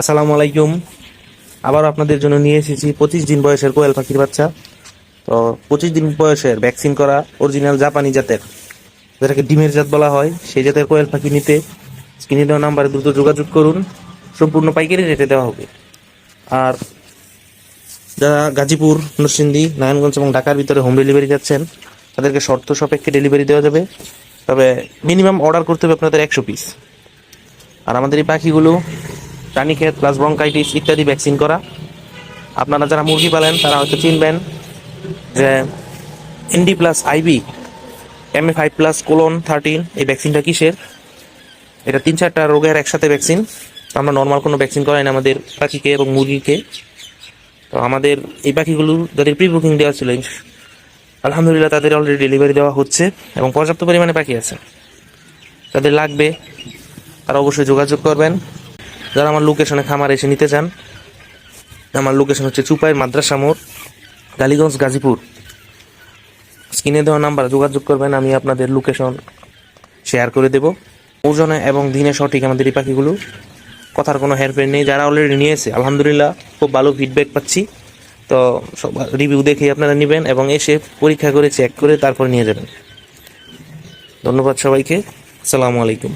আসসালামু আলাইকুম। আবার আপনাদের জন্য নিয়ে এসেছি 25 দিন বয়সের কোয়েল পাখির বাচ্চা। তো 25 দিন বয়সের ভ্যাকসিন করা অরিজিনাল জাপানি জাতের, যেটাকে ডিমের জাত বলা হয়, সেই জাতের কোয়েল পাখি নিতে স্ক্রিনে দেওয়া নাম্বারে দ্রুত যোগাযোগ করুন। সম্পূর্ণ পাইকারি রেটে দেওয়া হবে। আর যারা গাজীপুর, নরসিংদী, নারায়ণগঞ্জ এবং ঢাকার ভিতরে হোম ডেলিভারি যাচ্ছেন, তাদেরকে শর্ত সাপেক্ষে ডেলিভারি দেওয়া যাবে। তবে মিনিমাম অর্ডার করতে হবে আপনাদের 100 পিস। আর আমাদের এই পাখিগুলো রানীক্ষেত প্লাস ব্রঙ্কাইটিস ইত্যাদি ভ্যাকসিন করা। আপনারা যারা মুরগি পালেন তারা হয়তো চিনবেন যে এনডি প্লাস আইবি MA5+:13 এই ভ্যাকসিনটা কিসের। এটা 3-4টা রোগের একসাথে ভ্যাকসিন। আমরা নর্মাল কোনো ভ্যাকসিন করাই না আমাদের পাখিকে এবং মুরগিকে। তো আমাদের এই পাখিগুলো যাদের প্রি বুকিং দেওয়া ছিল, আলহামদুলিল্লাহ তাদের অলরেডি ডেলিভারি দেওয়া হচ্ছে এবং পর্যাপ্ত পরিমাণে পাখি আছে। যাদের লাগবে তারা অবশ্যই যোগাযোগ করবেন। যারা আমার লোকেশনে খামার এসে নিতে চান, আমার লোকেশন হচ্ছে চুপাইর মাদ্রাসা মোড়, টালিগঞ্জ, গাজীপুর। স্ক্রিনে দেওয়া নাম্বার যোগাযোগ করবেন, আমি আপনাদের লোকেশন শেয়ার করে দেব। ওজনে এবং দিনে সঠিক আমাদের এই পাখিগুলো, কথার কোনো হেরফের নেই। যারা অলরেডি নিয়েছে আলহামদুলিল্লাহ খুব ভালো ফিডব্যাক পাচ্ছি। তো সব রিভিউ দেখেই আপনারা নেবেন এবং এসে পরীক্ষা করে চেক করে তারপর নিয়ে যাবেন। ধন্যবাদ সবাইকে। আসসালামু আলাইকুম।